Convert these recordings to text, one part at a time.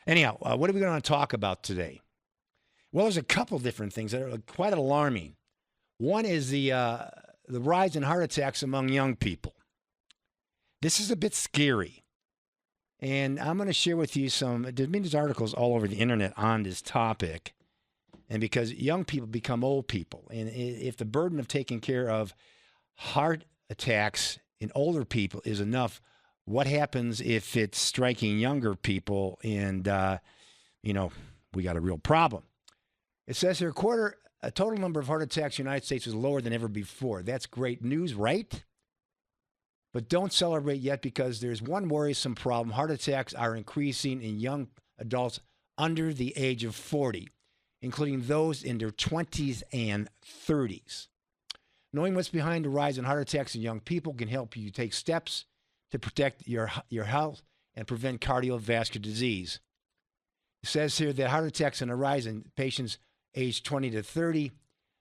Anyhow, what are we going to talk about today? Well, there's a couple different things that are quite alarming. One is the rise in heart attacks among young people. This is a bit scary. And I'm going to share with you there's articles all over the internet on this topic. And because young people become old people, and if the burden of taking care of heart attacks in older people is enough, what happens if it's striking younger people? And, we got a real problem. It says here, a total number of heart attacks in the United States is lower than ever before. That's great news, right? But don't celebrate yet because there's one worrisome problem. Heart attacks are increasing in young adults under the age of 40, including those in their 20s and 30s. Knowing what's behind the rise in heart attacks in young people can help you take steps to protect your health and prevent cardiovascular disease. It says here that heart attacks on the rise in patients aged 20 to 30.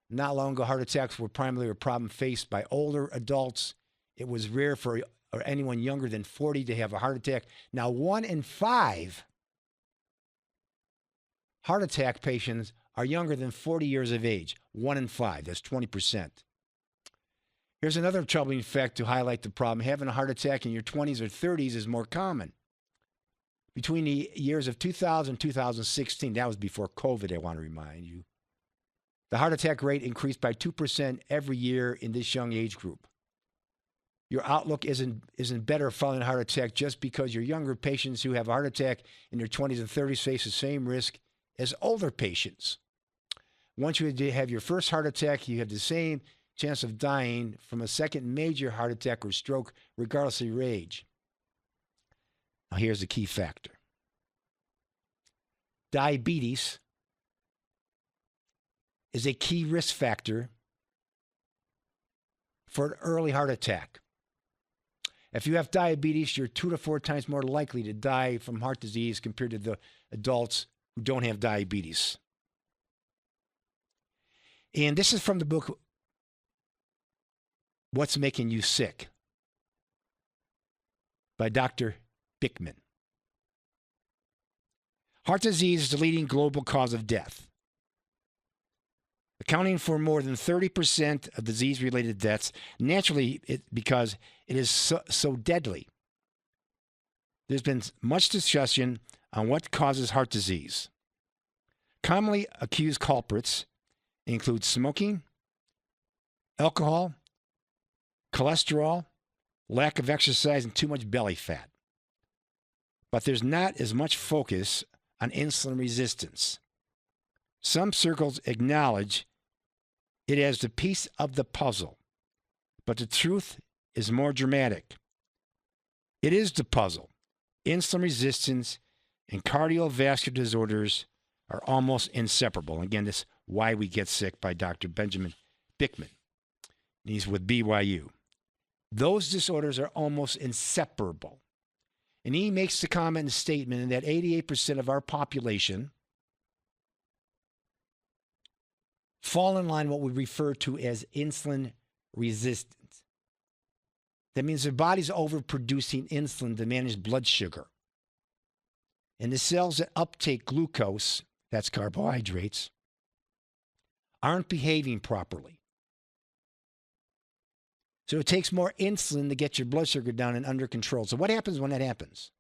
Not long ago, heart attacks were primarily a problem faced by older adults. It was rare for anyone younger than 40 to have a heart attack. Now, 1 in 5 heart attack patients are younger than 40 years of age. 1 in 5, that's 20%. Here's another troubling fact to highlight the problem. Having a heart attack in your 20s or 30s is more common. Between the years of 2000 and 2016, that was before COVID, I want to remind you, the heart attack rate increased by 2% every year in this young age group. Your outlook isn't better following a heart attack just because your younger patients who have a heart attack in their 20s and 30s face the same risk as older patients. Once you have your first heart attack, you have the same chance of dying from a second major heart attack or stroke, regardless of your age. Now, here's the key factor. Diabetes is a key risk factor for an early heart attack. If you have diabetes, you're 2 to 4 times more likely to die from heart disease compared to the adults who don't have diabetes. And this is from the book, What's Making You Sick, by Dr. Bickman. Heart disease is the leading global cause of death, accounting for more than 30% of disease-related deaths, naturally because it is so deadly. There's been much discussion on what causes heart disease. Commonly accused culprits include smoking, alcohol, cholesterol, lack of exercise, and too much belly fat. But there's not as much focus on insulin resistance. Some circles acknowledge it as the piece of the puzzle, but the truth is more dramatic. It is the puzzle. Insulin resistance and cardiovascular disorders are almost inseparable. Again, this is Why We Get Sick by Dr. Benjamin Bickman. He's with BYU. Those disorders are almost inseparable. And he makes the comment and statement that 88% of our population fall in line what we refer to as insulin resistant. That means their body's overproducing insulin to manage blood sugar. And the cells that uptake glucose, that's carbohydrates, aren't behaving properly. So it takes more insulin to get your blood sugar down and under control. So what happens when that happens?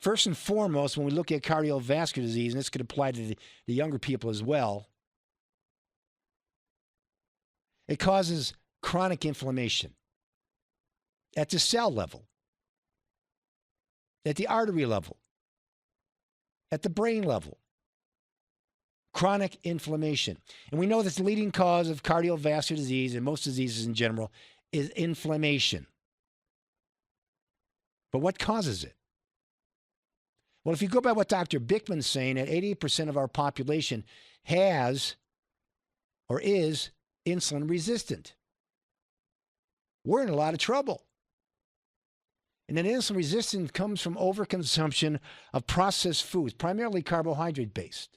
First and foremost, when we look at cardiovascular disease, and this could apply to the younger people as well, it causes chronic inflammation at the cell level, at the artery level, at the brain level. Chronic inflammation. And we know that the leading cause of cardiovascular disease and most diseases in general is inflammation. But what causes it? Well, if you go by what Dr. Bickman's saying, that 88% of our population has or is insulin resistant. We're in a lot of trouble. And then insulin resistance comes from overconsumption of processed foods, primarily carbohydrate-based.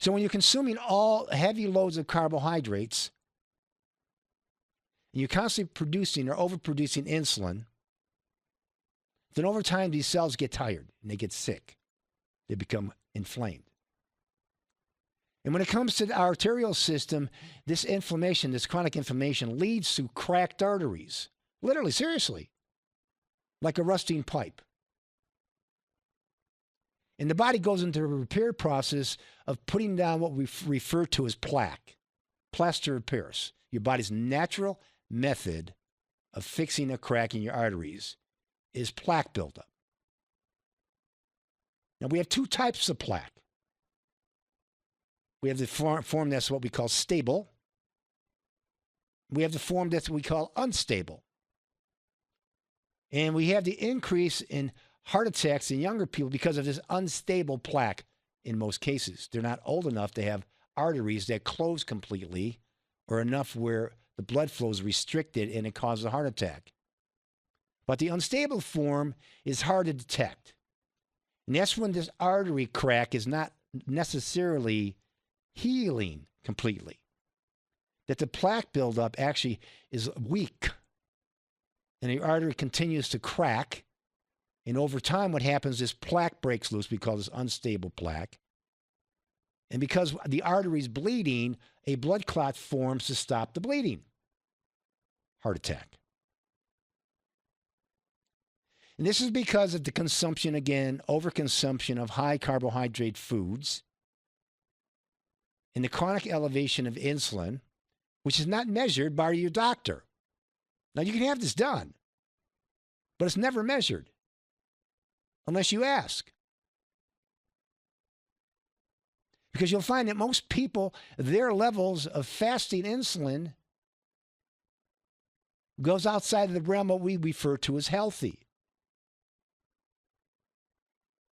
So when you're consuming all heavy loads of carbohydrates, and you're constantly producing or overproducing insulin, Then over time, these cells get tired and they get sick. They become inflamed. And when it comes to the arterial system, this inflammation, this chronic inflammation, leads to cracked arteries. Literally, seriously, like a rusting pipe. And the body goes into a repair process of putting down what we refer to as plaque, plaster of Paris, your body's natural method of fixing a crack in your arteries is plaque buildup. Now, we have two types of plaque. We have the form that's what we call stable. We have the form that's what we call unstable. And we have the increase in heart attacks in younger people because of this unstable plaque in most cases. They're not old enough to have arteries that close completely or enough where the blood flow is restricted and it causes a heart attack. But the unstable form is hard to detect. And that's when this artery crack is not necessarily healing completely. That the plaque buildup actually is weak. And the artery continues to crack. And over time, what happens is plaque breaks loose. We call this unstable plaque. And because the artery is bleeding, a blood clot forms to stop the bleeding. Heart attack. And this is because of the consumption, again, overconsumption of high carbohydrate foods and the chronic elevation of insulin, which is not measured by your doctor. Now, you can have this done, but it's never measured unless you ask. Because you'll find that most people, their levels of fasting insulin goes outside of the realm of what we refer to as healthy.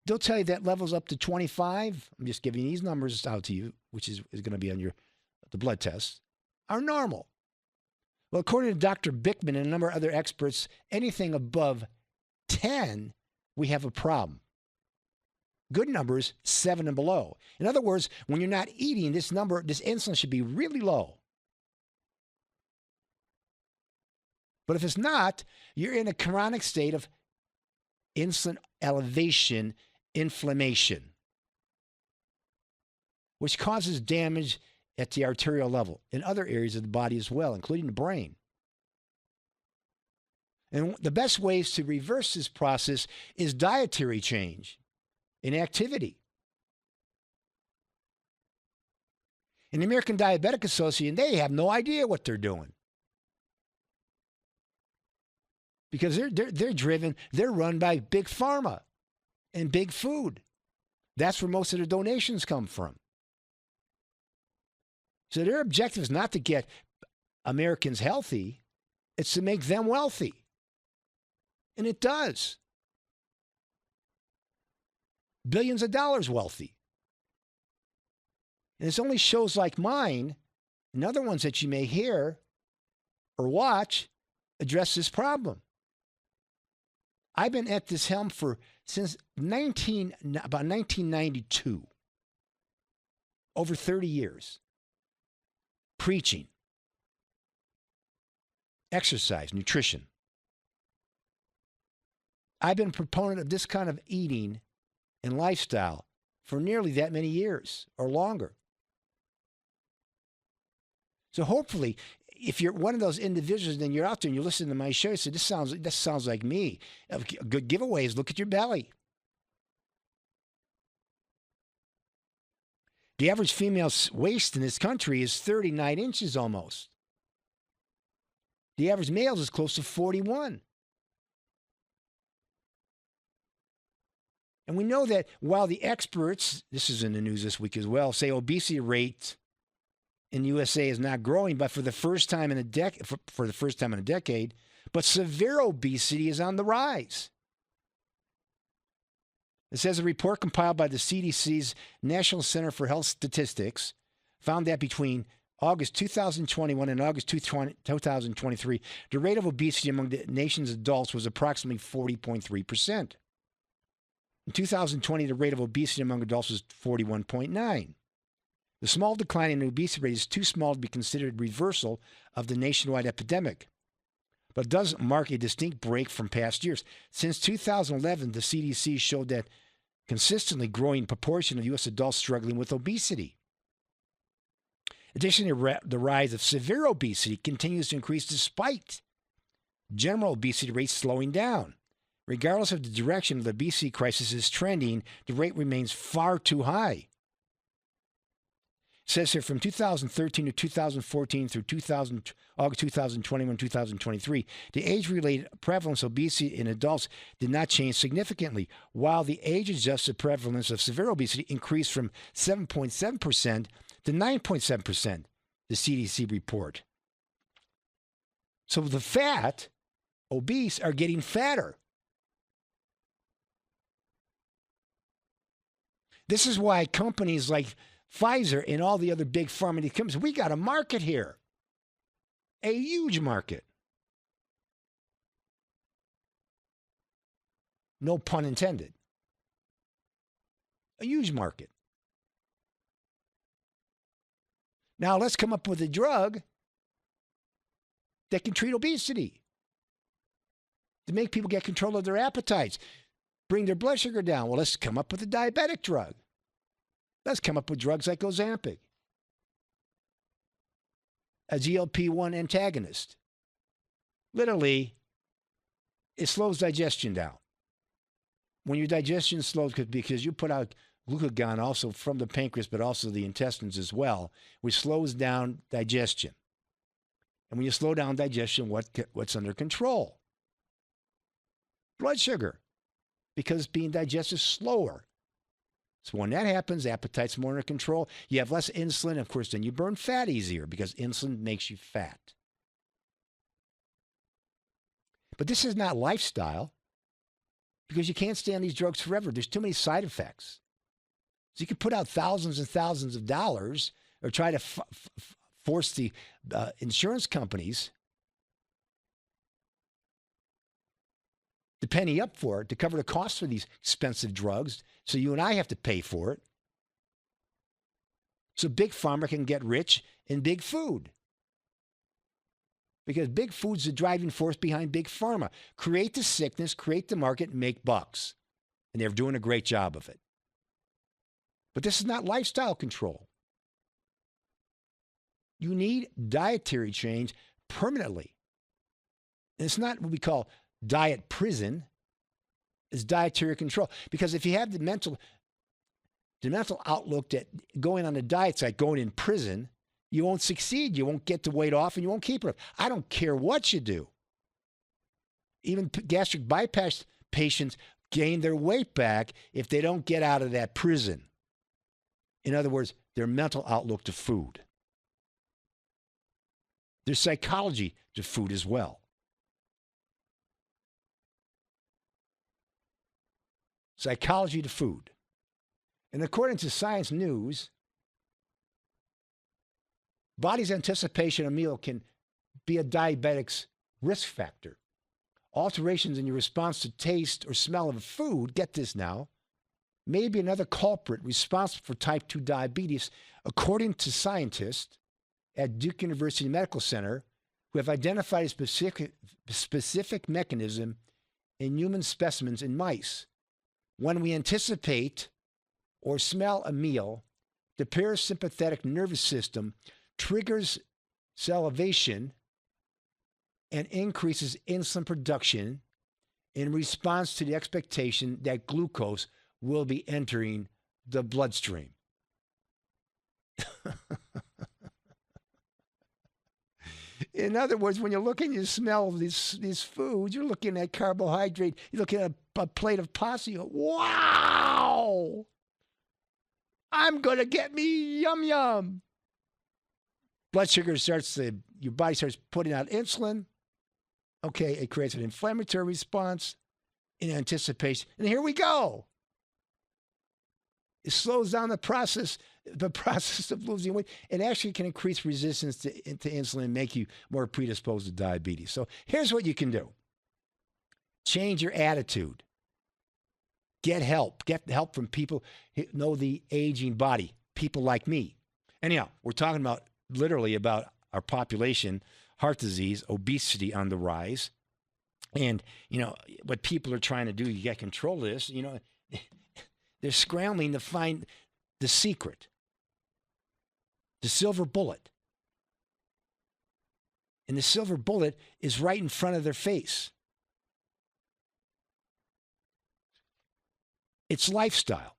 They'll tell you that levels up to 25, I'm just giving these numbers out to you, which is going to be on the blood test, are normal. Well, according to Dr. Bickman and a number of other experts, anything above 10, we have a problem. Good numbers, 7 and below. In other words, when you're not eating, this insulin should be really low. But if it's not, you're in a chronic state of insulin elevation, inflammation, which causes damage at the arterial level in other areas of the body as well, including the brain. And the best ways to reverse this process is dietary change and activity. And the American Diabetic Association, they have no idea what they're doing. Because they're run by big pharma and big food. That's where most of their donations come from. So their objective is not to get Americans healthy, it's to make them wealthy. And it does. Billions of dollars wealthy. And it's only shows like mine and other ones that you may hear or watch address this problem. I've been at this helm since about 1992, over 30 years, preaching, exercise, nutrition. I've been a proponent of this kind of eating and lifestyle for nearly that many years or longer. So hopefully, if you're one of those individuals, then you're out there and you listen to my show, you say, this sounds like me. Good giveaways, look at your belly. The average female's waist in this country is 39 inches almost. The average male's is close to 41. And we know that while the experts, this is in the news this week as well, say obesity rate in the USA is not growing, but for the first time in a decade, but severe obesity is on the rise. It says a report compiled by the CDC's National Center for Health Statistics found that between August 2021 and August 2023, the rate of obesity among the nation's adults was approximately 40.3%. In 2020, the rate of obesity among adults was 41.9%. The small decline in the obesity rate is too small to be considered reversal of the nationwide epidemic. but doesn't mark a distinct break from past years. Since 2011, the CDC showed that consistently growing proportion of U.S. adults struggling with obesity. Additionally, the rise of severe obesity continues to increase despite general obesity rates slowing down. Regardless of the direction the obesity crisis is trending, the rate remains far too high. It says here from 2013 to 2014 through August 2021, 2023, the age-related prevalence of obesity in adults did not change significantly, while the age-adjusted prevalence of severe obesity increased from 7.7% to 9.7%, the CDC report. So the fat, obese, are getting fatter. This is why companies like Pfizer and all the other big pharma companies, we got a market here. A huge market. No pun intended. A huge market. Now let's come up with a drug that can treat obesity, to make people get control of their appetites, bring their blood sugar down. Well, let's come up with a diabetic drug. Let's come up with drugs like Ozempic, a GLP-1 antagonist. Literally, it slows digestion down. When your digestion slows, because you put out glucagon also from the pancreas, but also the intestines as well, which slows down digestion. And when you slow down digestion, what's under control? Blood sugar, because being digested slower. So when that happens, appetite's more under control. You have less insulin. Of course, then you burn fat easier because insulin makes you fat. But this is not lifestyle because you can't stay on these drugs forever. There's too many side effects. So you can put out thousands and thousands of dollars or try to force the insurance companies to penny up for it to cover the cost for these expensive drugs. So you and I have to pay for it. So Big Pharma can get rich in big food. Because big food's the driving force behind Big Pharma. Create the sickness, create the market, and make bucks. And they're doing a great job of it. But this is not lifestyle control. You need dietary change permanently. And it's not what we call diet prison. It's dietary control. Because if you have the mental outlook that going on a diet's like going in prison, you won't succeed. You won't get the weight off and you won't keep it off. I don't care what you do. Even gastric bypass patients gain their weight back if they don't get out of that prison. In other words, their mental outlook to food. Their psychology to food as well. Psychology to food. And according to Science News, body's anticipation of a meal can be a diabetic's risk factor. Alterations in your response to taste or smell of food, get this now, may be another culprit responsible for type 2 diabetes, according to scientists at Duke University Medical Center who have identified a specific mechanism in human specimens in mice. When we anticipate or smell a meal, the parasympathetic nervous system triggers salivation and increases insulin production in response to the expectation that glucose will be entering the bloodstream. In other words, when you're looking, you smell these foods, you're looking at carbohydrate, you're looking at a plate of pasta, you go, wow, I'm going to get me yum yum. Blood sugar your body starts putting out insulin. Okay, it creates an inflammatory response in anticipation. And here we go. It slows down the process of losing weight. It actually can increase resistance to insulin and make you more predisposed to diabetes. So here's what you can do. Change your attitude. Get help. Get help from people who know the aging body, people like me. Anyhow, we're talking about literally about our population, heart disease, obesity on the rise. And, what people are trying to do to get control of this, they're scrambling to find the secret, the silver bullet. And the silver bullet is right in front of their face. It's lifestyle.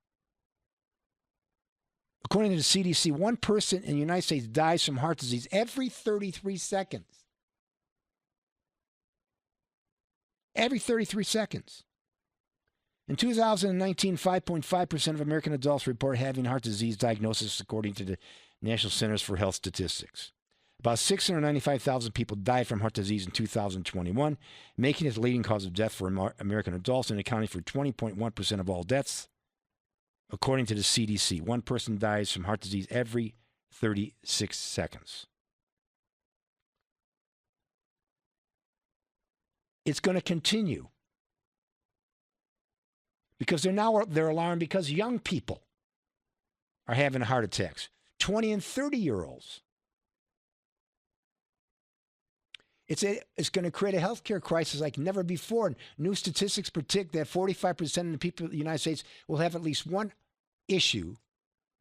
According to the CDC, one person in the United States dies from heart disease every 33 seconds. Every 33 seconds. In 2019, 5.5% of American adults report having heart disease diagnosis, according to the National Centers for Health Statistics. About 695,000 people died from heart disease in 2021, making it the leading cause of death for American adults and accounting for 20.1% of all deaths. According to the CDC, one person dies from heart disease every 36 seconds. It's going to continue because they're alarmed because young people are having heart attacks, 20 and 30-year-olds. It's going to create a healthcare crisis like never before. New statistics predict that 45% of the people in the United States will have at least one issue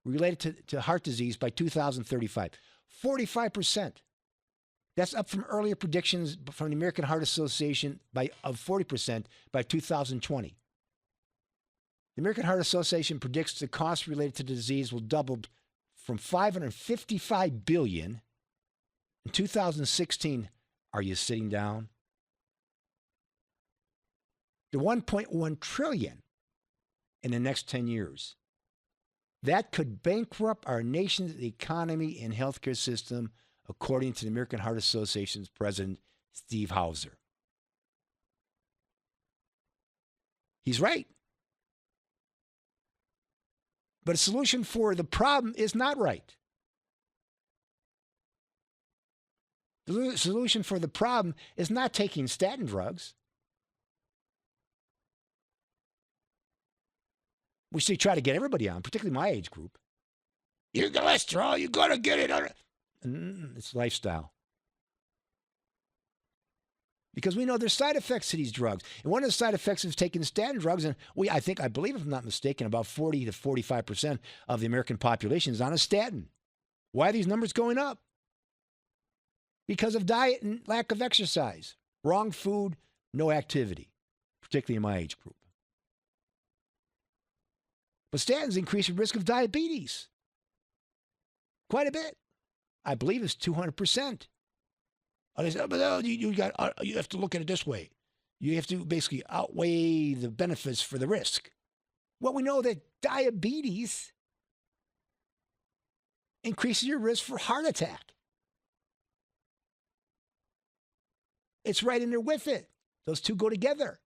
related to heart disease by 2035. 45%. That's up from earlier predictions from the American Heart Association of 40% by 2020. The American Heart Association predicts the cost related to the disease will double from $555 billion in 2016. Are you sitting down? To $1.1 trillion in the next 10 years. That could bankrupt our nation's economy and healthcare system, according to the American Heart Association's president, Steve Hauser. He's right. But a solution for the problem is not right. The solution for the problem is not taking statin drugs, which they try to get everybody on, particularly my age group. Your cholesterol, you got to get it on. It's lifestyle. Because we know there's side effects to these drugs. And one of the side effects of taking statin drugs, and I believe, if I'm not mistaken, about 40 to 45% of the American population is on a statin. Why are these numbers going up? Because of diet and lack of exercise. Wrong food, no activity, particularly in my age group. But statins increase your risk of diabetes quite a bit. I believe it's 200%. They said, but you have to look at it this way. You have to basically outweigh the benefits for the risk. Well, we know that diabetes increases your risk for heart attack. It's right in there with it. Those two go together.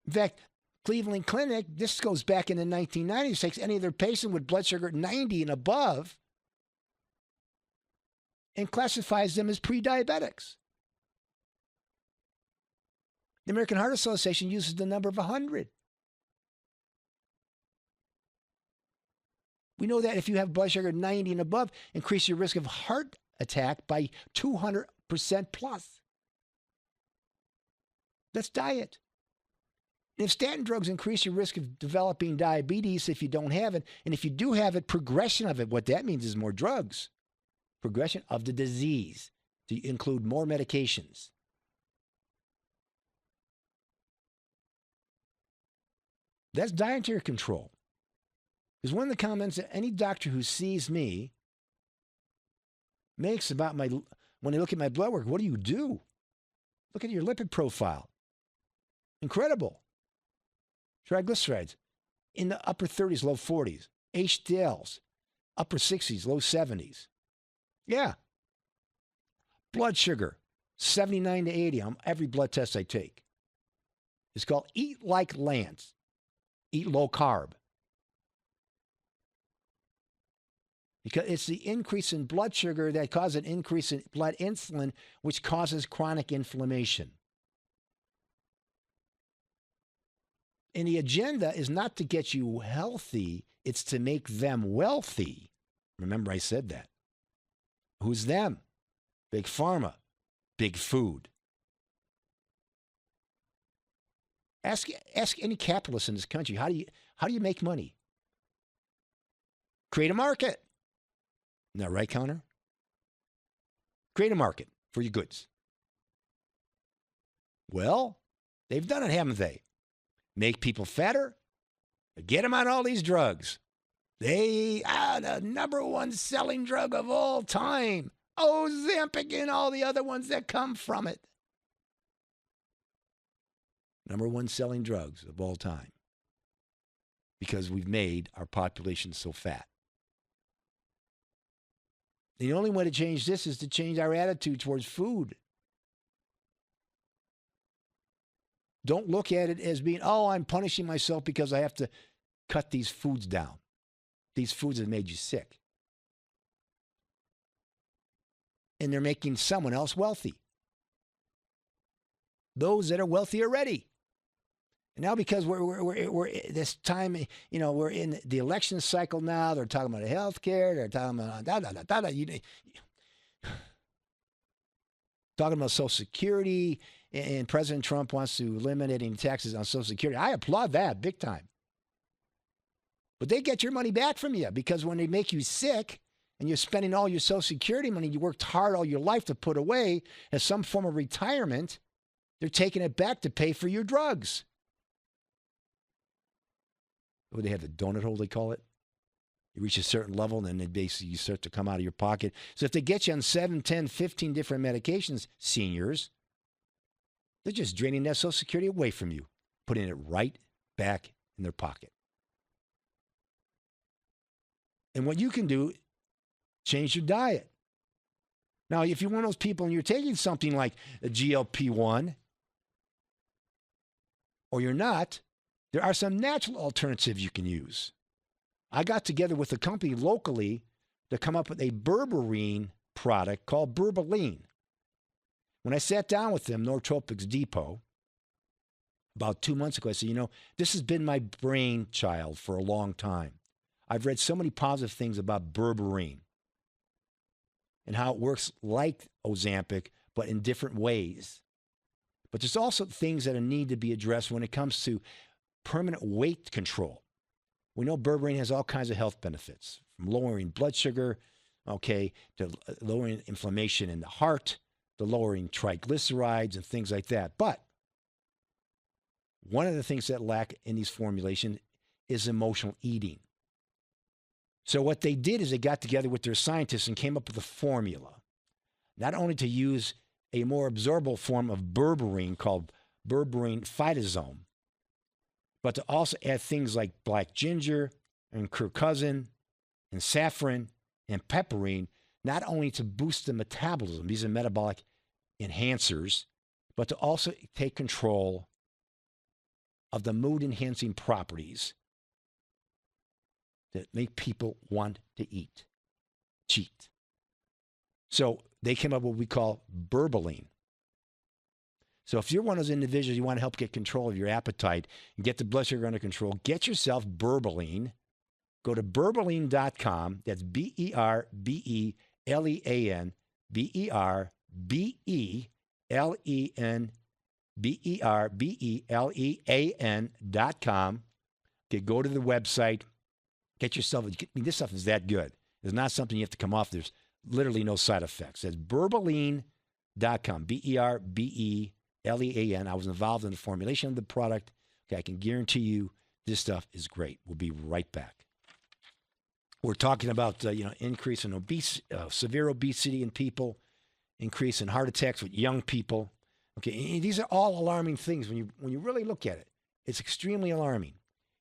In fact, Cleveland Clinic, this goes back in the 1990s, takes any of their patient with blood sugar at 90 and above and classifies them as pre-diabetics. The American Heart Association uses the number of 100. We know that if you have blood sugar 90 and above, increase your risk of heart attack by 200% plus. That's diet. If statin drugs increase your risk of developing diabetes if you don't have it, and if you do have it, progression of it, what that means is more drugs. Progression of the disease to include more medications. That's dietary control. Because one of the comments that any doctor who sees me makes about when they look at my blood work, what do you do? Look at your lipid profile. Incredible. Triglycerides in the upper 30s, low 40s. HDLs, upper 60s, low 70s. Yeah. Blood sugar, 79 to 80 on every blood test I take. It's called Eat Like Lance. Eat low carb. Because it's the increase in blood sugar that causes an increase in blood insulin, which causes chronic inflammation. And the agenda is not to get you healthy, it's to make them wealthy. Remember I said that. Who's them? Big pharma, big food. Ask any capitalist in this country, how do you make money? Create a market. Isn't that right, Connor? Create a market for your goods. Well, they've done it, haven't they? Make people fatter, get them on all these drugs. They are the number one selling drug of all time. Ozempic and all the other ones that come from it. Number one selling drugs of all time. Because we've made our population so fat. The only way to change this is to change our attitude towards food. Don't look at it as being, oh, I'm punishing myself because I have to cut these foods down. These foods have made you sick. And they're making someone else wealthy. Those that are wealthy already. And now because we're this time, we're in the election cycle now. They're talking about health care. They're talking about talking about Social Security. And President Trump wants to eliminate taxes on Social Security. I applaud that big time. But they get your money back from you because when they make you sick and you're spending all your Social Security money you worked hard all your life to put away as some form of retirement, they're taking it back to pay for your drugs. What do they have, the donut hole, they call it? You reach a certain level, and then they basically you start to come out of your pocket. So if they get you on 7, 10, 15 different medications, seniors, they're just draining that Social Security away from you, putting it right back in their pocket. And what you can do, change your diet. Now, if you're one of those people and you're taking something like a GLP-1, or you're not, there are some natural alternatives you can use. I got together with a company locally to come up with a berberine product called Berberine. When I sat down with them, Nootropics Depot, about 2 months ago, I said, this has been my brainchild for a long time. I've read so many positive things about berberine and how it works like Ozempic, but in different ways. But there's also things that need to be addressed when it comes to permanent weight control. We know berberine has all kinds of health benefits, from lowering blood sugar, to lowering inflammation in the heart, to lowering triglycerides and things like that. But one of the things that lack in these formulations is emotional eating. So what they did is they got together with their scientists and came up with a formula, not only to use a more absorbable form of berberine called berberine phytosome, but to also add things like black ginger and curcumin and saffron and pepperine, not only to boost the metabolism, these are metabolic enhancers, but to also take control of the mood-enhancing properties that make people want to cheat. So they came up with what we call berberine. So if you're one of those individuals, you want to help get control of your appetite and get the blood sugar under control, get yourself berberine. Go to berberine.com. That's BERBELEAN, BERBELEAN.com. Okay, go to the website. Get yourself, this stuff is that good. It's not something you have to come off. There's literally no side effects. That's berberine.com, BERBELEAN. I was involved in the formulation of the product. Okay, I can guarantee you this stuff is great. We'll be right back. We're talking about increase in severe obesity in people, increase in heart attacks with young people. Okay, and these are all alarming things when you really look at it. It's extremely alarming,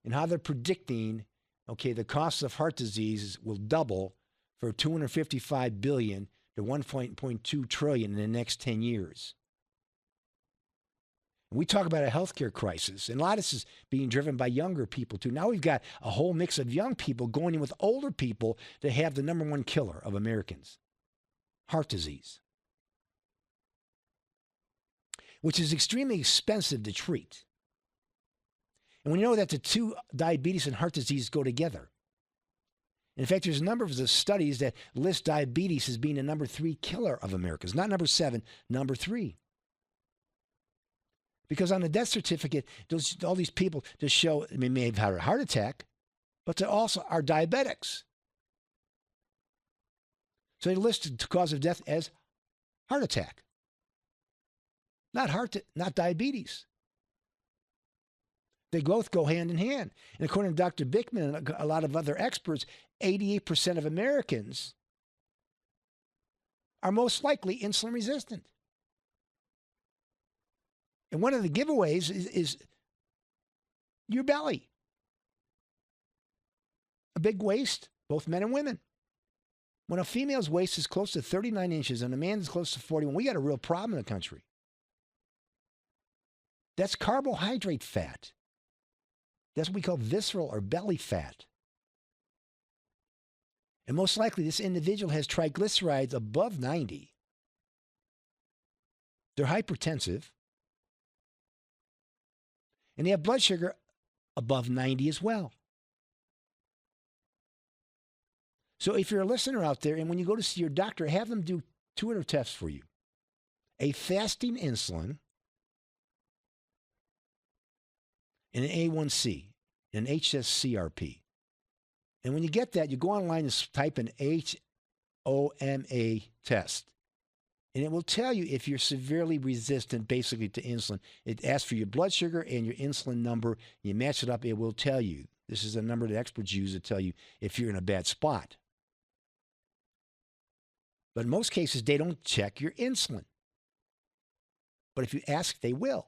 and how they're predicting. Okay, the cost of heart disease will double for $255 billion to $1.2 trillion in the next 10 years. And we talk about a healthcare crisis, and a lot of this is being driven by younger people too. Now we've got a whole mix of young people going in with older people to have the number one killer of Americans, heart disease, which is extremely expensive to treat. And we know that the two, diabetes and heart disease, go together. In fact, there's a number of studies that list diabetes as being the number 3 killer of Americans. Not number 7, number 3. Because on the death certificate, all these people just show, they may have had a heart attack, but they also are diabetics. So they listed the cause of death as heart attack, not diabetes. They both go hand in hand. And according to Dr. Bickman and a lot of other experts, 88% of Americans are most likely insulin resistant. And one of the giveaways is your belly. A big waist, both men and women. When a female's waist is close to 39 inches and a man's close to 41, we got a real problem in the country. That's carbohydrate fat. That's what we call visceral or belly fat. And most likely this individual has triglycerides above 90. They're hypertensive. And they have blood sugar above 90 as well. So if you're a listener out there and when you go to see your doctor, have them do 2 other tests for you. A fasting insulin and an A1C, an HSCRP. And when you get that, you go online and type in HOMA test. And it will tell you if you're severely resistant basically to insulin. It asks for your blood sugar and your insulin number. You match it up, it will tell you. This is a number that experts use to tell you if you're in a bad spot. But in most cases, they don't check your insulin. But if you ask, they will.